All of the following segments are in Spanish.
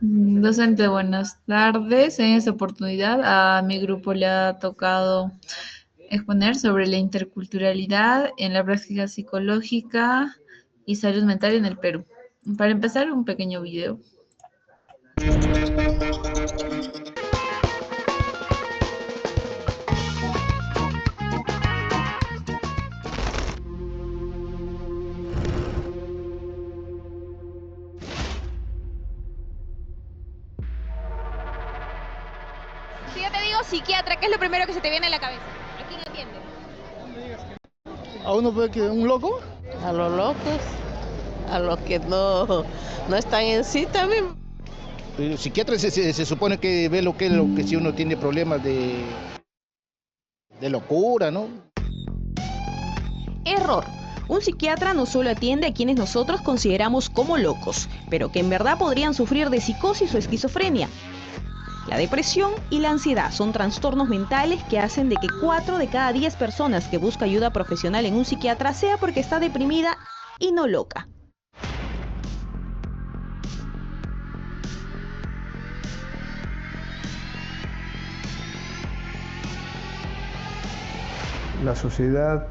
Docente, buenas tardes. En esta oportunidad a mi grupo le ha tocado exponer sobre la interculturalidad en la práctica psicológica y salud mental en el Perú. Para empezar, un pequeño video. Si yo te digo psiquiatra, ¿qué es lo primero que se te viene a la cabeza? ¿A quién atiende? A uno puede que un loco. A los locos, a los que no están en sí también. El psiquiatra se supone que ve lo que si uno tiene problemas de locura, ¿no? Error. Un psiquiatra no solo atiende a quienes nosotros consideramos como locos, pero que en verdad podrían sufrir de psicosis o esquizofrenia. La depresión y la ansiedad son trastornos mentales que hacen de que 4 de cada 10 personas que busca ayuda profesional en un psiquiatra sea porque está deprimida y no loca. La sociedad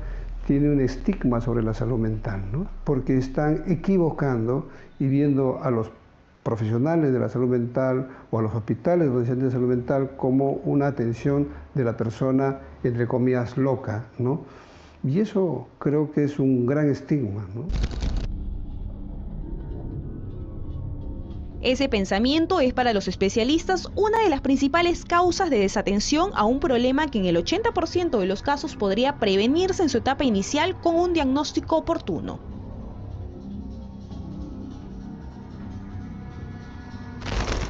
tiene un estigma sobre la salud mental, ¿no? Porque están equivocando y viendo a los profesionales de la salud mental o a los hospitales donde se atiende salud mental como una atención de la persona, entre comillas, loca, ¿no? Y eso creo que es un gran estigma, ¿no? Ese pensamiento es para los especialistas una de las principales causas de desatención a un problema que en el 80% de los casos podría prevenirse en su etapa inicial con un diagnóstico oportuno.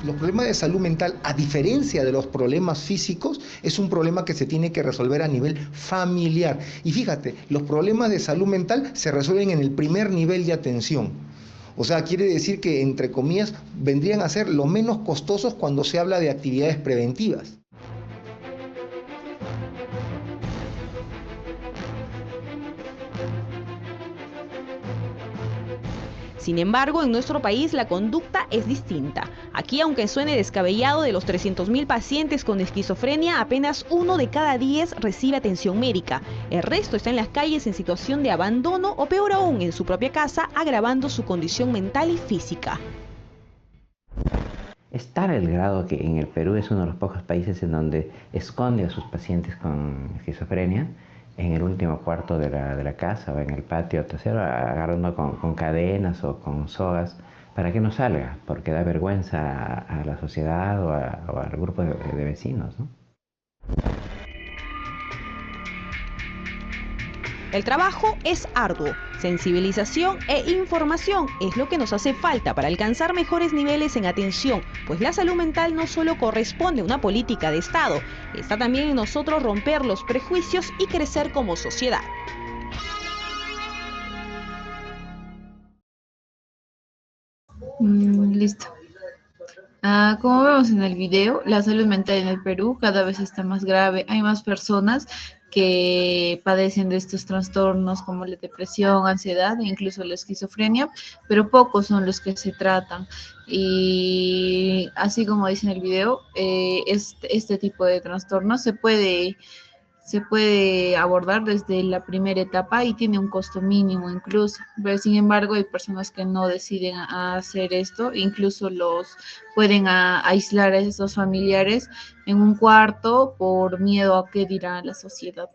Los problemas de salud mental, a diferencia de los problemas físicos, es un problema que se tiene que resolver a nivel familiar. Y fíjate, los problemas de salud mental se resuelven en el primer nivel de atención. O sea, quiere decir que, entre comillas, vendrían a ser lo menos costosos cuando se habla de actividades preventivas. Sin embargo, en nuestro país la conducta es distinta. Aquí, aunque suene descabellado, de los 300.000 pacientes con esquizofrenia, apenas 1 de cada 10 recibe atención médica. El resto está en las calles en situación de abandono o, peor aún, en su propia casa, agravando su condición mental y física. Es tal el grado que en el Perú es uno de los pocos países en donde esconde a sus pacientes con esquizofrenia en el último cuarto de la casa o en el patio trasero, agarrando con cadenas o con sogas para que no salga, porque da vergüenza a la sociedad o al grupo de vecinos, ¿no? El trabajo es arduo. Sensibilización e información es lo que nos hace falta para alcanzar mejores niveles en atención, pues la salud mental no solo corresponde a una política de Estado, está también en nosotros romper los prejuicios y crecer como sociedad. Listo. Como vemos en el video, la salud mental en el Perú cada vez está más grave. Hay más personas que padecen de estos trastornos como la depresión, ansiedad e incluso la esquizofrenia, pero pocos son los que se tratan. Y así como dice en el video, este tipo de trastornos se puede abordar desde la primera etapa y tiene un costo mínimo incluso, pero sin embargo hay personas que no deciden hacer esto, incluso los pueden aislar a esos familiares en un cuarto por miedo a qué dirá la sociedad.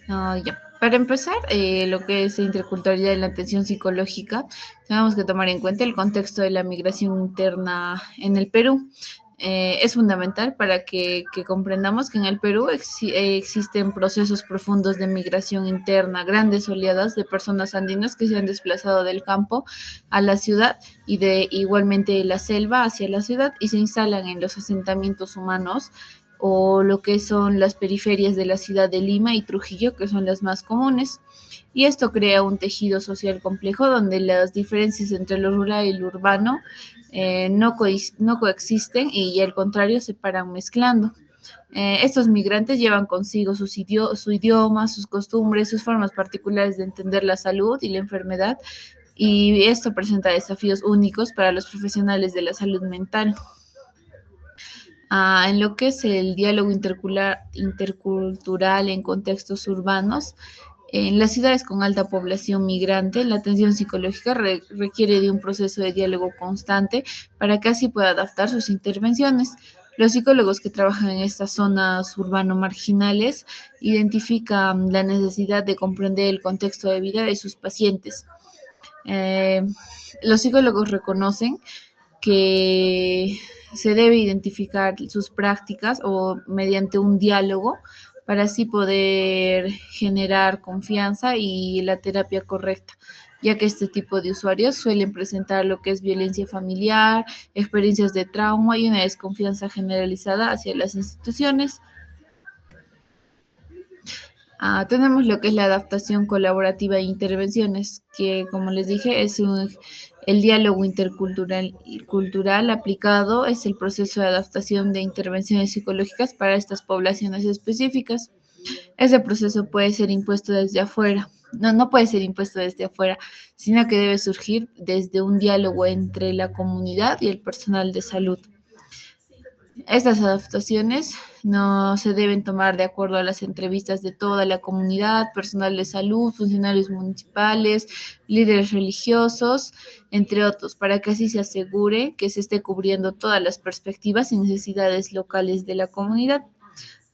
Ya. Para empezar, lo que es interculturalidad en la atención psicológica, tenemos que tomar en cuenta el contexto de la migración interna en el Perú. Es fundamental para que comprendamos que en el Perú existen procesos profundos de migración interna, grandes oleadas de personas andinas que se han desplazado del campo a la ciudad y de igualmente de la selva hacia la ciudad y se instalan en los asentamientos humanos o lo que son las periferias de la ciudad de Lima y Trujillo, que son las más comunes. Y esto crea un tejido social complejo donde las diferencias entre lo rural y lo urbano no coexisten y al contrario se paran mezclando. Estos migrantes llevan consigo su idioma, sus costumbres, sus formas particulares de entender la salud y la enfermedad y esto presenta desafíos únicos para los profesionales de la salud mental. En lo que es el diálogo intercultural en contextos urbanos, en las ciudades con alta población migrante, la atención psicológica requiere de un proceso de diálogo constante para que así pueda adaptar sus intervenciones. Los psicólogos que trabajan en estas zonas urbano-marginales identifican la necesidad de comprender el contexto de vida de sus pacientes. Eh, los psicólogos reconocen que se debe identificar sus prácticas o mediante un diálogo para así poder generar confianza y la terapia correcta, ya que este tipo de usuarios suelen presentar lo que es violencia familiar, experiencias de trauma y una desconfianza generalizada hacia las instituciones. Tenemos lo que es la adaptación colaborativa e intervenciones, que como les dije el diálogo intercultural y cultural aplicado es el proceso de adaptación de intervenciones psicológicas para estas poblaciones específicas. Ese proceso puede ser impuesto desde afuera. No, no puede ser impuesto desde afuera, sino que debe surgir desde un diálogo entre la comunidad y el personal de salud. Estas adaptaciones no se deben tomar de acuerdo a las entrevistas de toda la comunidad, personal de salud, funcionarios municipales, líderes religiosos, entre otros, para que así se asegure que se esté cubriendo todas las perspectivas y necesidades locales de la comunidad.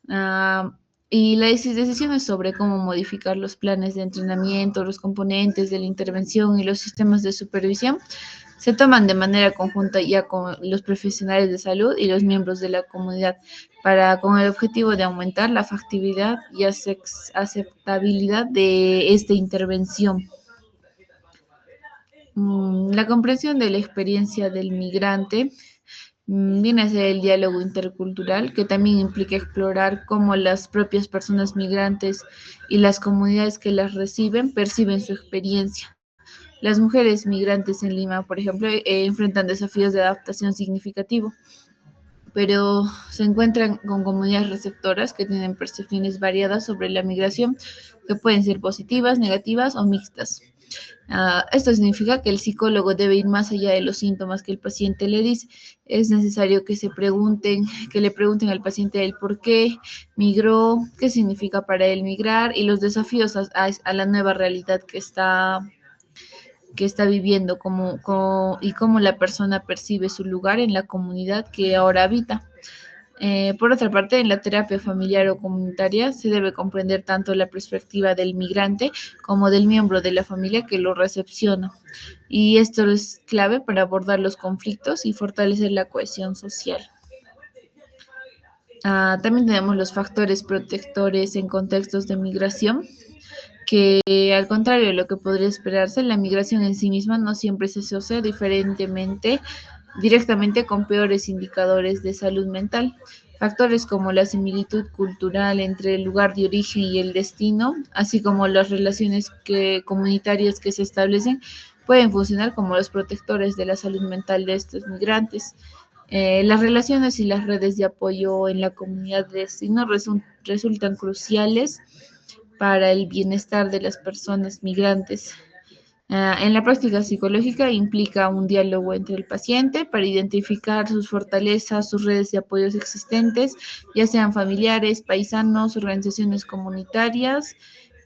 Ah, y las decisiones sobre cómo modificar los planes de entrenamiento, los componentes de la intervención y los sistemas de supervisión se toman de manera conjunta ya con los profesionales de salud y los miembros de la comunidad con el objetivo de aumentar la factibilidad y aceptabilidad de esta intervención. La comprensión de la experiencia del migrante viene a ser el diálogo intercultural, que también implica explorar cómo las propias personas migrantes y las comunidades que las reciben perciben su experiencia. Las mujeres migrantes en Lima, por ejemplo, enfrentan desafíos de adaptación significativo, pero se encuentran con comunidades receptoras que tienen percepciones variadas sobre la migración, que pueden ser positivas, negativas o mixtas. Esto significa que el psicólogo debe ir más allá de los síntomas que el paciente le dice. Es necesario que le pregunten al paciente el por qué migró, qué significa para él migrar y los desafíos a la nueva realidad que está viviendo y cómo la persona percibe su lugar en la comunidad que ahora habita. Por otra parte, en la terapia familiar o comunitaria se debe comprender tanto la perspectiva del migrante como del miembro de la familia que lo recepciona. Y esto es clave para abordar los conflictos y fortalecer la cohesión social. También tenemos los factores protectores en contextos de migración, que al contrario de lo que podría esperarse, la migración en sí misma no siempre se asocia directamente con peores indicadores de salud mental. Factores como la similitud cultural entre el lugar de origen y el destino, así como las relaciones comunitarias que se establecen, pueden funcionar como los protectores de la salud mental de estos migrantes. Las relaciones y las redes de apoyo en la comunidad de destino resultan cruciales para el bienestar de las personas migrantes. En la práctica psicológica implica un diálogo entre el paciente para identificar sus fortalezas, sus redes de apoyos existentes, ya sean familiares, paisanos, organizaciones comunitarias,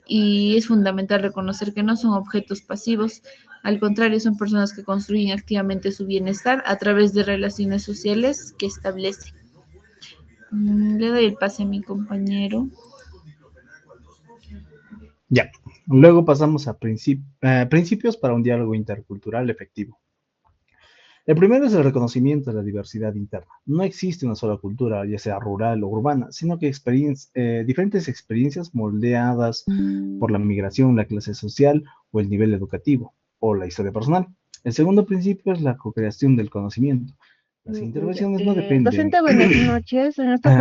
y es fundamental reconocer que no son objetos pasivos, al contrario, son personas que construyen activamente su bienestar a través de relaciones sociales que establecen. Le doy el pase a mi compañero. Ya. Luego pasamos a principios para un diálogo intercultural efectivo. El primero es el reconocimiento de la diversidad interna. No existe una sola cultura, ya sea rural o urbana, sino que diferentes experiencias moldeadas por la migración, la clase social o el nivel educativo o la historia personal. El segundo principio es la co-creación del conocimiento. Las intervenciones no dependen, Docente, buenas noches.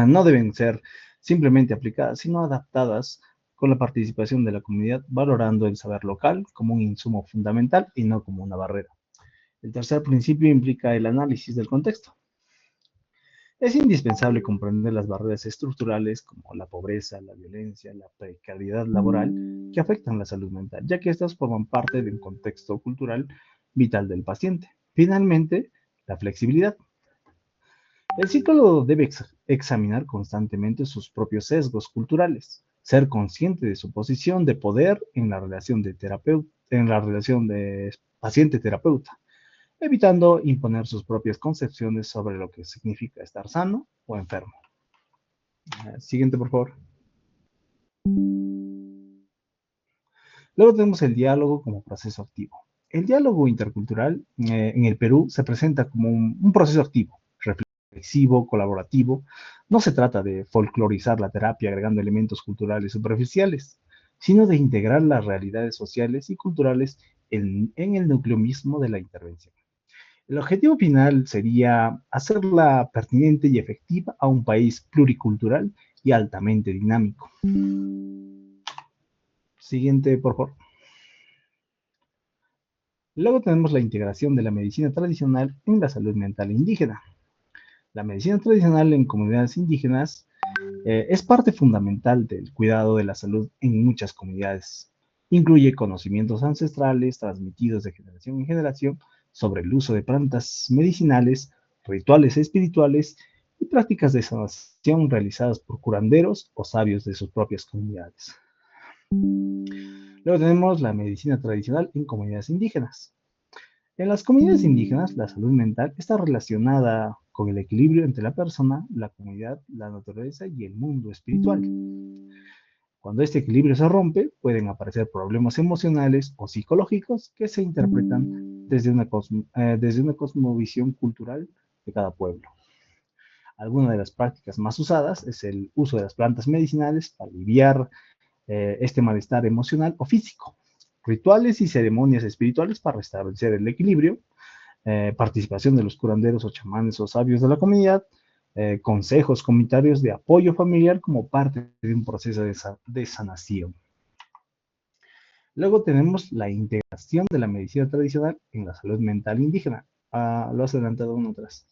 no deben ser simplemente aplicadas, sino adaptadas con la participación de la comunidad, valorando el saber local como un insumo fundamental y no como una barrera. El tercer principio implica el análisis del contexto. Es indispensable comprender las barreras estructurales como la pobreza, la violencia, la precariedad laboral que afectan la salud mental, ya que estas forman parte de un contexto cultural vital del paciente. Finalmente, la flexibilidad. El psicólogo debe examinar constantemente sus propios sesgos culturales, ser consciente de su posición de poder en la relación de paciente-terapeuta, evitando imponer sus propias concepciones sobre lo que significa estar sano o enfermo. Siguiente, por favor. Luego tenemos el diálogo como proceso activo. El diálogo intercultural en el Perú se presenta como un proceso activo, reflexivo, colaborativo. No se trata de folclorizar la terapia agregando elementos culturales superficiales, sino de integrar las realidades sociales y culturales en el núcleo mismo de la intervención. El objetivo final sería hacerla pertinente y efectiva a un país pluricultural y altamente dinámico. Siguiente, por favor. Luego tenemos la integración de la medicina tradicional en la salud mental indígena. La medicina tradicional en comunidades indígenas es parte fundamental del cuidado de la salud en muchas comunidades. Incluye conocimientos ancestrales transmitidos de generación en generación sobre el uso de plantas medicinales, rituales espirituales y prácticas de sanación realizadas por curanderos o sabios de sus propias comunidades. Luego tenemos la medicina tradicional en comunidades indígenas. En las comunidades indígenas, la salud mental está relacionada con el equilibrio entre la persona, la comunidad, la naturaleza y el mundo espiritual. Cuando este equilibrio se rompe, pueden aparecer problemas emocionales o psicológicos que se interpretan desde una cosmovisión cultural de cada pueblo. Alguna de las prácticas más usadas es el uso de las plantas medicinales para aliviar este malestar emocional o físico. Rituales y ceremonias espirituales para restablecer el equilibrio, participación de los curanderos o chamanes o sabios de la comunidad, consejos comunitarios de apoyo familiar como parte de un proceso de sanación. Luego tenemos la integración de la medicina tradicional en la salud mental indígena. Lo has adelantado uno atrás.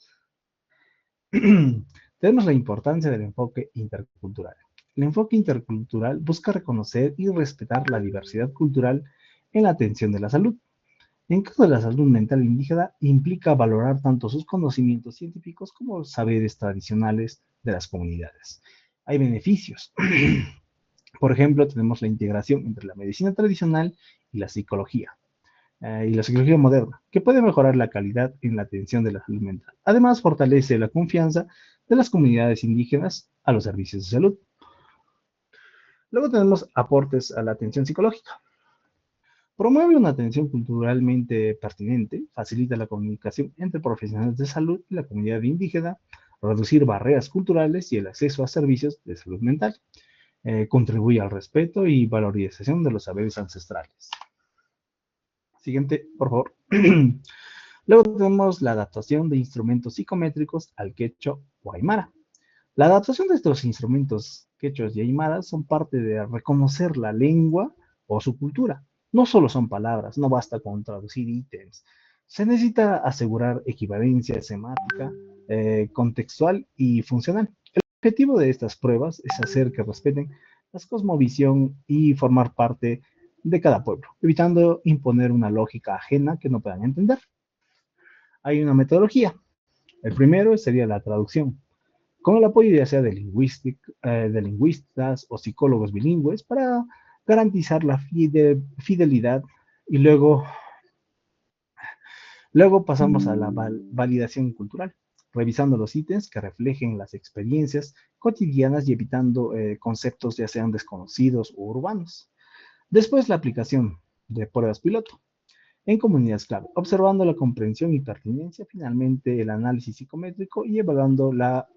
Tenemos la importancia del enfoque intercultural. El enfoque intercultural busca reconocer y respetar la diversidad cultural en la atención de la salud. En caso de la salud mental indígena, implica valorar tanto sus conocimientos científicos como los saberes tradicionales de las comunidades. Hay beneficios. Por ejemplo, tenemos la integración entre la medicina tradicional y la psicología moderna, que puede mejorar la calidad en la atención de la salud mental. Además, fortalece la confianza de las comunidades indígenas a los servicios de salud. Luego tenemos aportes a la atención psicológica. Promueve una atención culturalmente pertinente, facilita la comunicación entre profesionales de salud y la comunidad indígena, reducir barreras culturales y el acceso a servicios de salud mental. Contribuye al respeto y valorización de los saberes ancestrales. Siguiente, por favor. Luego tenemos la adaptación de instrumentos psicométricos al quechua o aymara. La adaptación de estos instrumentos quechuas y aymaras son parte de reconocer la lengua o su cultura. No solo son palabras, no basta con traducir ítems. Se necesita asegurar equivalencia semántica, contextual y funcional. El objetivo de estas pruebas es hacer que respeten la cosmovisión y formar parte de cada pueblo, evitando imponer una lógica ajena que no puedan entender. Hay una metodología. El primero sería la traducción, con el apoyo ya sea de lingüistas o psicólogos bilingües para garantizar la fidelidad y luego pasamos a la validación cultural, revisando los ítems que reflejen las experiencias cotidianas y evitando conceptos ya sean desconocidos o urbanos. Después la aplicación de pruebas piloto en comunidades clave, observando la comprensión y pertinencia, finalmente el análisis psicométrico y evaluando la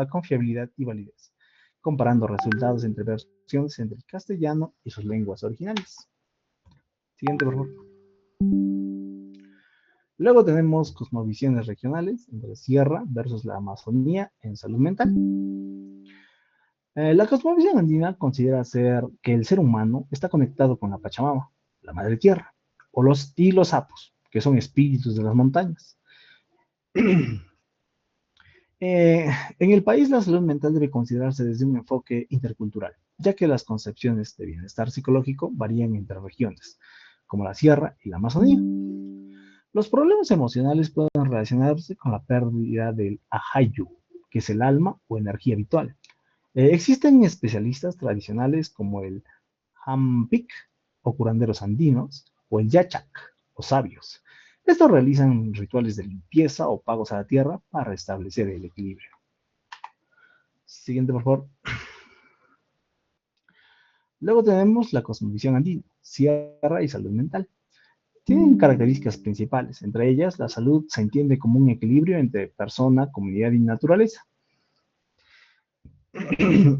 confiabilidad y validez, comparando resultados entre versiones entre el castellano y sus lenguas originales. Siguiente, por favor. Luego tenemos cosmovisiones regionales, entre Sierra versus la Amazonía en salud mental. La cosmovisión andina considera que el ser humano está conectado con la Pachamama, la Madre Tierra, y los sapos, que son espíritus de las montañas. Eh, en el país la salud mental debe considerarse desde un enfoque intercultural, ya que las concepciones de bienestar psicológico varían entre regiones, como la Sierra y la Amazonía. Los problemas emocionales pueden relacionarse con la pérdida del ahayu, que es el alma o energía vital. Existen especialistas tradicionales como el Hampik o curanderos andinos o el Yachak o sabios. Estos realizan rituales de limpieza o pagos a la tierra para restablecer el equilibrio. Siguiente, por favor. Luego tenemos la cosmovisión andina, sierra y salud mental. Tienen características principales, entre ellas la salud se entiende como un equilibrio entre persona, comunidad y naturaleza.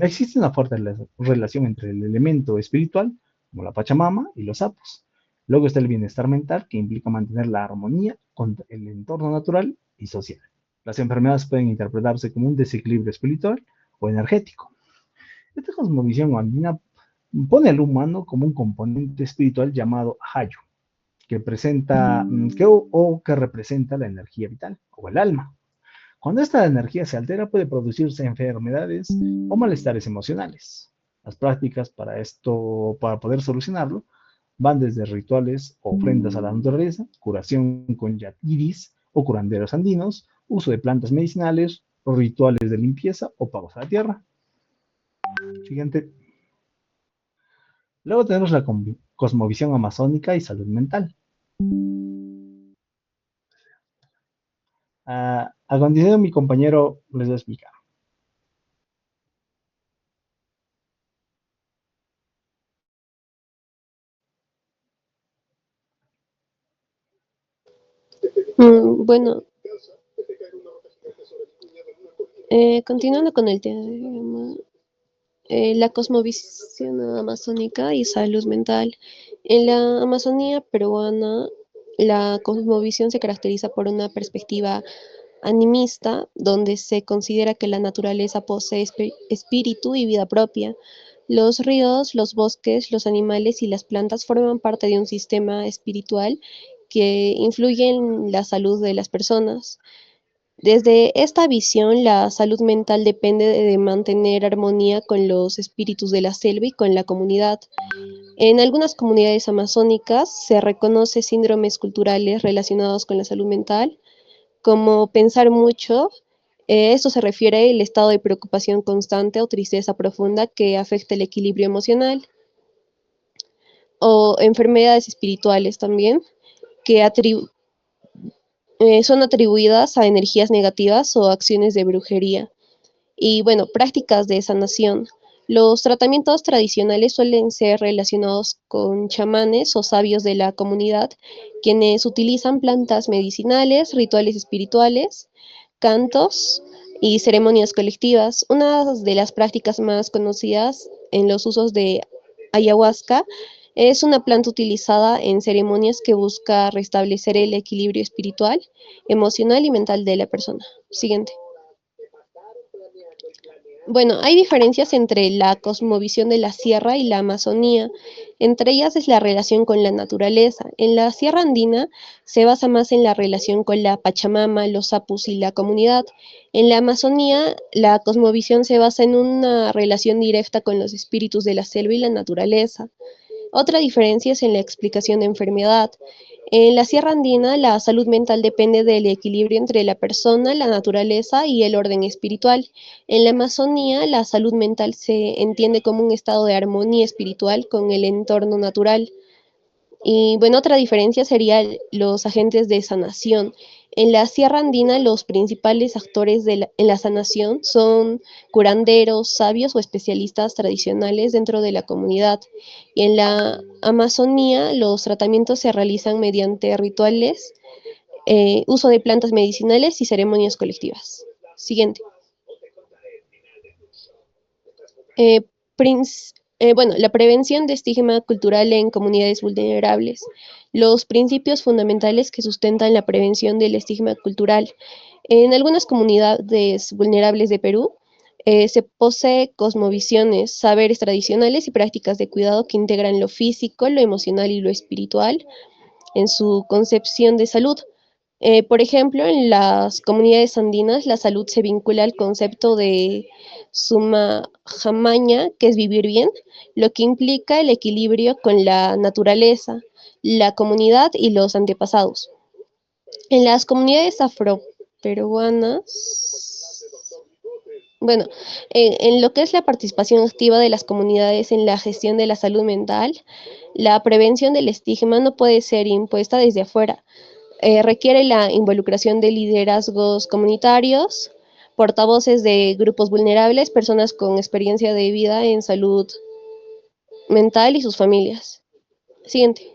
Existe una fuerte relación entre el elemento espiritual, como la Pachamama, y los sapos. Luego está el bienestar mental, que implica mantener la armonía con el entorno natural y social. Las enfermedades pueden interpretarse como un desequilibrio espiritual o energético. Esta cosmovisión andina pone al humano como un componente espiritual llamado Hayu, que que representa la energía vital o el alma. Cuando esta energía se altera, puede producirse enfermedades o malestares emocionales. Las prácticas para poder solucionarlo, van desde rituales o ofrendas a la naturaleza, curación con yatiris o curanderos andinos, uso de plantas medicinales, rituales de limpieza o pagos a la tierra. Siguiente. Luego tenemos la cosmovisión amazónica y salud mental. A continuación, mi compañero les va a explicar. Bueno, continuando con el tema, la cosmovisión amazónica y salud mental. En la Amazonía peruana, la cosmovisión se caracteriza por una perspectiva animista, donde se considera que la naturaleza posee espíritu y vida propia. Los ríos, los bosques, los animales y las plantas forman parte de un sistema espiritual que influye en la salud de las personas. Desde esta visión, la salud mental depende de mantener armonía con los espíritus de la selva y con la comunidad. En algunas comunidades amazónicas se reconoce síndromes culturales relacionados con la salud mental, como pensar mucho. Esto se refiere al estado de preocupación constante o tristeza profunda que afecta el equilibrio emocional, o enfermedades espirituales también, que son atribuidas a energías negativas o acciones de brujería. Y bueno, prácticas de sanación. Los tratamientos tradicionales suelen ser relacionados con chamanes o sabios de la comunidad, quienes utilizan plantas medicinales, rituales espirituales, cantos y ceremonias colectivas. Una de las prácticas más conocidas en los usos de ayahuasca es una planta utilizada en ceremonias que busca restablecer el equilibrio espiritual, emocional y mental de la persona. Siguiente. Bueno, hay diferencias entre la cosmovisión de la sierra y la Amazonía. Entre ellas es la relación con la naturaleza. En la sierra andina se basa más en la relación con la Pachamama, los apus y la comunidad. En la Amazonía, la cosmovisión se basa en una relación directa con los espíritus de la selva y la naturaleza. Otra diferencia es en la explicación de enfermedad. En la Sierra Andina, la salud mental depende del equilibrio entre la persona, la naturaleza y el orden espiritual. En la Amazonía, la salud mental se entiende como un estado de armonía espiritual con el entorno natural. Y bueno, otra diferencia serían los agentes de sanación. En la Sierra Andina, los principales actores en la sanación son curanderos, sabios o especialistas tradicionales dentro de la comunidad. Y en la Amazonía, los tratamientos se realizan mediante rituales, uso de plantas medicinales y ceremonias colectivas. Siguiente. Eh, bueno, la prevención de estigma cultural en comunidades vulnerables. Los principios fundamentales que sustentan la prevención del estigma cultural. En algunas comunidades vulnerables de Perú, se posee cosmovisiones, saberes tradicionales y prácticas de cuidado que integran lo físico, lo emocional y lo espiritual en su concepción de salud. Por ejemplo, en las comunidades andinas, la salud se vincula al concepto de suma jamaña, que es vivir bien, lo que implica el equilibrio con la naturaleza, la comunidad y los antepasados. En las comunidades afroperuanas, bueno, en lo que es la participación activa de las comunidades en la gestión de la salud mental, la prevención del estigma no puede ser impuesta desde afuera. Requiere la involucración de liderazgos comunitarios, portavoces de grupos vulnerables, personas con experiencia de vida en salud mental y sus familias. Siguiente.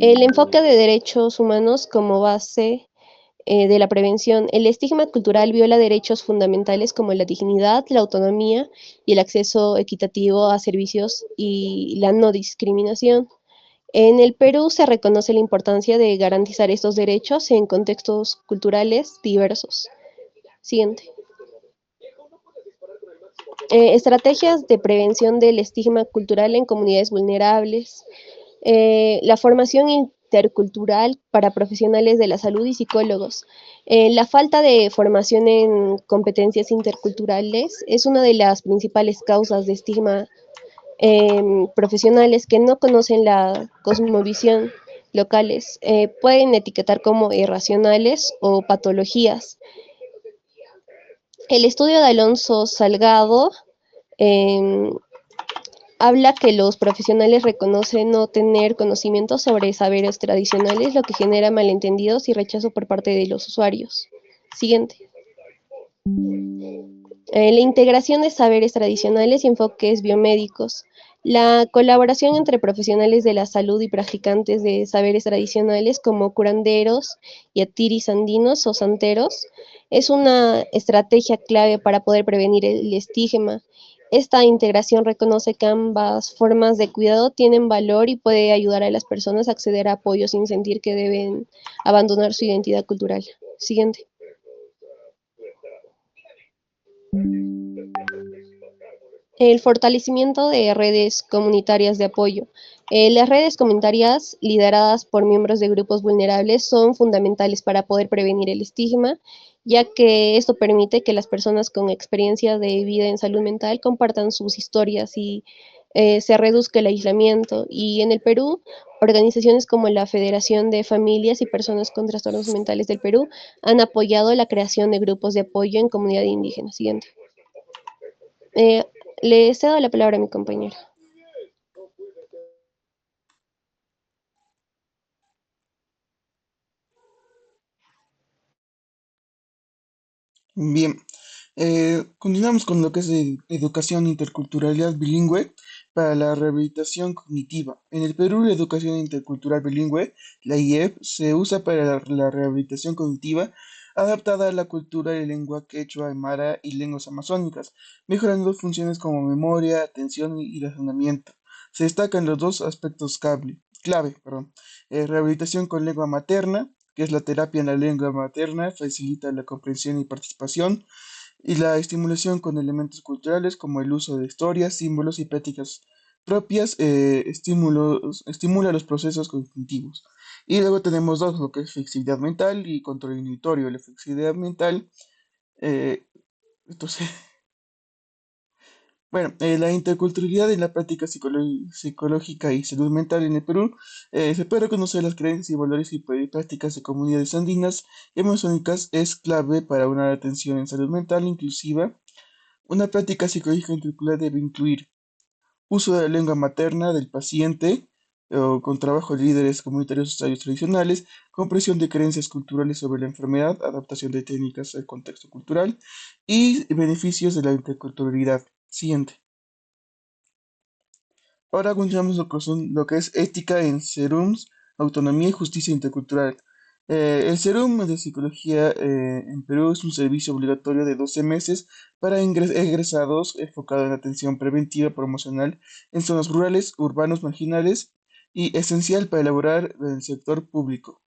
El enfoque de derechos humanos como base de la prevención. El estigma cultural viola derechos fundamentales como la dignidad, la autonomía y el acceso equitativo a servicios y la no discriminación. En el Perú se reconoce la importancia de garantizar estos derechos en contextos culturales diversos. Siguiente. Estrategias de prevención del estigma cultural en comunidades vulnerables. La formación intercultural para profesionales de la salud y psicólogos. La falta de formación en competencias interculturales es una de las principales causas de estigma profesionales que no conocen la cosmovisión locales. Pueden etiquetar como irracionales o patologías. El estudio de Alonso Salgado eh, habla que los profesionales reconocen no tener conocimiento sobre saberes tradicionales, lo que genera malentendidos y rechazo por parte de los usuarios. Siguiente. La integración de saberes tradicionales y enfoques biomédicos. La colaboración entre profesionales de la salud y practicantes de saberes tradicionales como curanderos, yatiris andinos o santeros es una estrategia clave para poder prevenir el estigma. Esta integración reconoce que ambas formas de cuidado tienen valor y puede ayudar a las personas a acceder a apoyo sin sentir que deben abandonar su identidad cultural. Siguiente. El fortalecimiento de redes comunitarias de apoyo. Las redes comunitarias lideradas por miembros de grupos vulnerables son fundamentales para poder prevenir el estigma, ya que esto permite que las personas con experiencia de vida en salud mental compartan sus historias y se reduzca el aislamiento. Y en el Perú, organizaciones como la Federación de Familias y Personas con Trastornos Mentales del Perú han apoyado la creación de grupos de apoyo en comunidad indígena. Siguiente. Eh, Le cedo la palabra a mi compañero. Bien, continuamos con lo que es educación interculturalidad bilingüe para la rehabilitación cognitiva. En el Perú, la educación intercultural bilingüe, la IEB, se usa para la rehabilitación cognitiva adaptada a la cultura y lengua quechua, aymara y lenguas amazónicas, mejorando funciones como memoria, atención y razonamiento. Se destacan los dos aspectos clave, perdón. Rehabilitación con lengua materna, que es la terapia en la lengua materna, facilita la comprensión y participación, y la estimulación con elementos culturales como el uso de historias, símbolos y prácticas propias, estimula los procesos cognitivos. Y luego tenemos dos, lo que es flexibilidad mental y control inhibitorio. La flexibilidad mental, eh, entonces, bueno, la interculturalidad en la práctica psicológica y salud mental en el Perú se puede reconocer las creencias y valores y prácticas de comunidades andinas y amazónicas es clave para una atención en salud mental inclusiva. Una práctica psicológica intercultural debe incluir uso de la lengua materna del paciente o con trabajo de líderes comunitarios sociales tradicionales, comprensión de creencias culturales sobre la enfermedad, adaptación de técnicas al contexto cultural y beneficios de la interculturalidad. Siguiente. Ahora continuamos lo que es ética en serums, autonomía y justicia intercultural. El serum de psicología en Perú es un servicio obligatorio de 12 meses para egresados enfocado en atención preventiva promocional en zonas rurales, urbanos, marginales y esencial para elaborar en el sector público.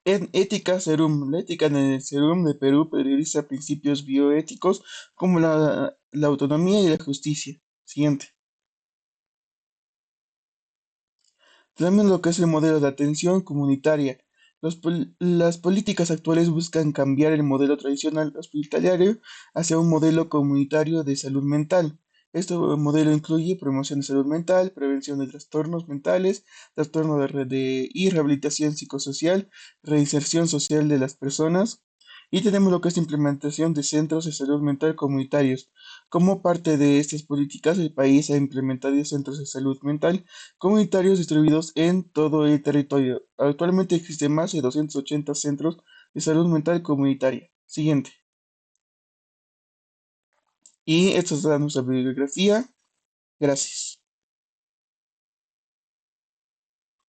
En ética serum, la ética en el serum de Perú prioriza principios bioéticos como la autonomía y la justicia. Siguiente. Tenemos lo que es el modelo de atención comunitaria. Las políticas actuales buscan cambiar el modelo tradicional hospitalario hacia un modelo comunitario de salud mental. Este modelo incluye promoción de salud mental, prevención de trastornos mentales, trastornos y rehabilitación psicosocial, reinserción social de las personas. Y tenemos lo que es implementación de centros de salud mental comunitarios. Como parte de estas políticas, el país ha implementado centros de salud mental comunitarios distribuidos en todo el territorio. Actualmente existen más de 280 centros de salud mental comunitaria. Siguiente. Y esta es nuestra bibliografía. Gracias.